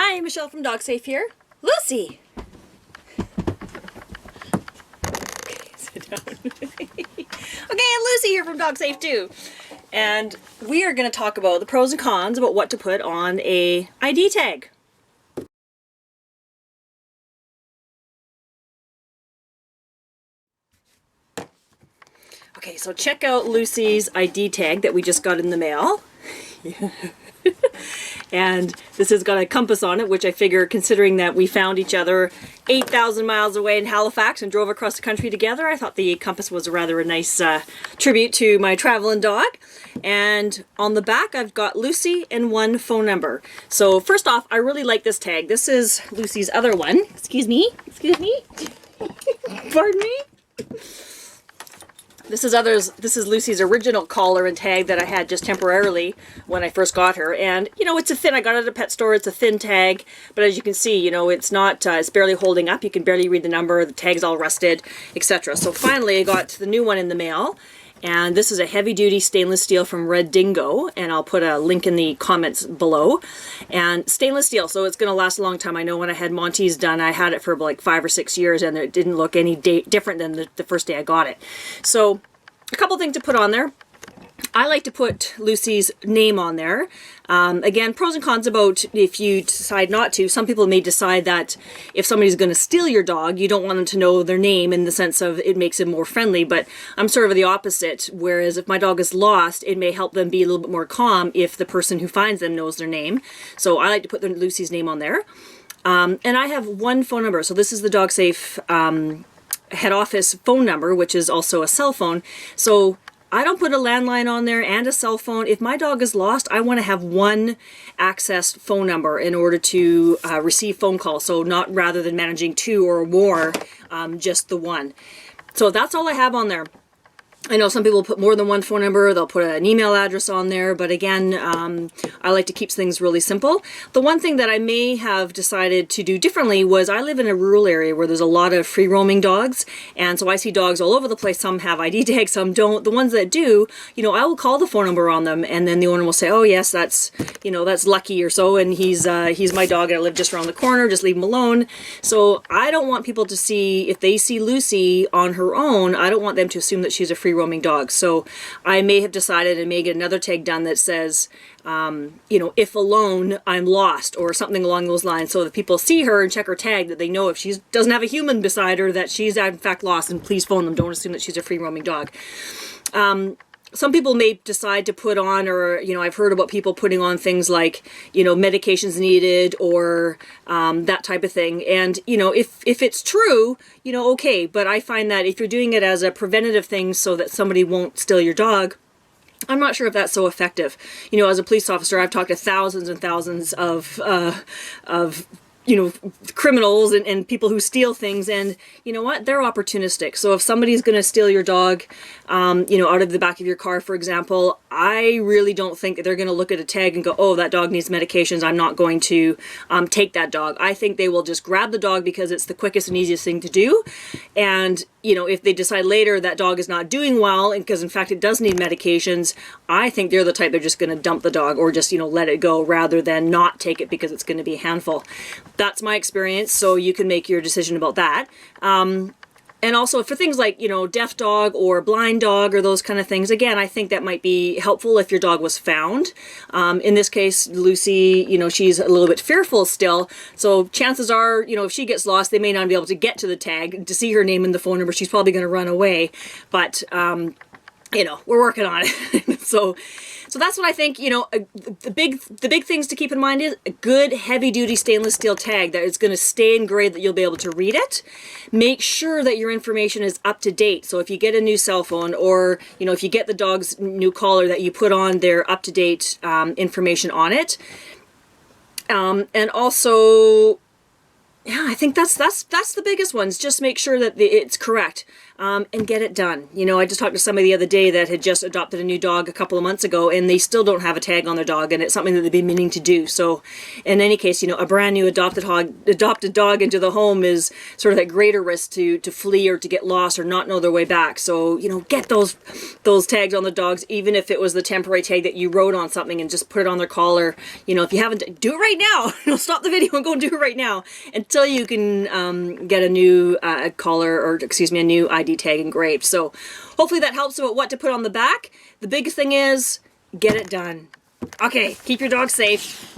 Hi, Michelle from Dogsafe here. Lucy! Okay, sit down. Okay, Lucy here from Dogsafe too. And we are going to talk about the pros and cons about what to put on a ID tag. Okay, so check out Lucy's ID tag that we just got in the mail. And this has got a compass on it, which I figure, considering that we found each other 8,000 miles away in Halifax and drove across the country together, I thought the compass was rather a nice tribute to my traveling dog. And on the back, I've got Lucy and one phone number. So first off, I really like this tag. This is Lucy's other one. Excuse me. Pardon me. This is Lucy's original collar and tag that I had just temporarily when I first got her. And, you know, it's a thin, I got it at a pet store, it's a thin tag. But as you can see, you know, it's not, it's barely holding up. You can barely read the number, the tag's all rusted, etc. So finally I got the new one in the mail. And this is a heavy-duty stainless steel from Red Dingo, and I'll put a link in the comments below. And stainless steel, so it's going to last a long time. I know when I had Monty's done, I had it for like 5 or 6 years, and it didn't look any different than the first day I got it. So a couple things to put on there. I like to put Lucy's name on there. Again, pros and cons about if you decide not to. Some people may decide that if somebody's going to steal your dog, you don't want them to know their name in the sense of it makes it more friendly. But I'm sort of the opposite. Whereas if my dog is lost, it may help them be a little bit more calm if the person who finds them knows their name. So I like to put Lucy's name on there. And I have one phone number. So this is the Dogsafe head office phone number, which is also a cell phone. So I don't put a landline on there and a cell phone. If my dog is lost, I want to have one accessed phone number in order to receive phone calls. So not rather than managing 2 or more, just the one. So that's all I have on there. I know some people put more than one phone number, they'll put an email address on there, but again, I like to keep things really simple. The one thing that I may have decided to do differently was I live in a rural area where there's a lot of free-roaming dogs, and so I see dogs all over the place. Some have ID tags, some don't. The ones that do, you know, I will call the phone number on them, and then the owner will say, oh yes, that's, you know, that's Lucky or so, and he's my dog and I live just around the corner, just leave him alone. So I don't want people to see, if they see Lucy on her own, I don't want them to assume that she's a free-roaming dog. So I may have decided and may get another tag done that says, you know, if alone, I'm lost, or something along those lines, so that people see her and check her tag, that they know if she doesn't have a human beside her, that she's in fact lost, and please phone them. Don't assume that she's a free-roaming dog. Some people may decide to put on, or, you know, I've heard about people putting on things like, you know, medications needed, or that type of thing. And, you know, if it's true, you know, okay. But I find that if you're doing it as a preventative thing so that somebody won't steal your dog, I'm not sure if that's so effective. You know, as a police officer, I've talked to thousands and thousands of you know, criminals and people who steal things, and you know what, they're opportunistic. So if somebody's going to steal your dog, you know, out of the back of your car, for example, I really don't think that they're going to look at a tag and go, oh, that dog needs medications, I'm not going to take that dog. I think they will just grab the dog because it's the quickest and easiest thing to do. And you know, if they decide later that dog is not doing well, and because in fact it does need medications, I think they're the type they're just going to dump the dog, or just, you know, let it go rather than not take it because it's going to be a handful. That's my experience, so you can make your decision about that. And also for things like, you know, deaf dog or blind dog or those kind of things, again, I think that might be helpful if your dog was found. In this case, Lucy, you know, she's a little bit fearful still. So chances are, you know, if she gets lost, they may not be able to get to the tag to see her name and the phone number. She's probably going to run away. But, you know, we're working on it. So that's what I think, you know, the big things to keep in mind is a good heavy-duty stainless steel tag that is going to stay engraved, that you'll be able to read it. Make sure that your information is up to date. So if you get a new cell phone, or, you know, if you get the dog's new collar, that you put on their up-to-date information on it. And also, yeah, I think that's the biggest ones. Just make sure that it's correct. and get it done. You know, I just talked to somebody the other day that had just adopted a new dog a couple of months ago, and they still don't have a tag on their dog, and it's something that they've been meaning to do. So in any case, you know, a brand new adopted dog into the home is sort of that greater risk to flee or to get lost or not know their way back. So, you know, get those tags on the dogs, even if it was the temporary tag that you wrote on something, and just put it on their collar. You know, if you haven't, do it right now. You know, stop the video and go and do it right now until you can get a new collar, or excuse me, a new ID tag engraved. So hopefully that helps about what to put on the back. The biggest thing is get it done. Okay, keep your dog safe.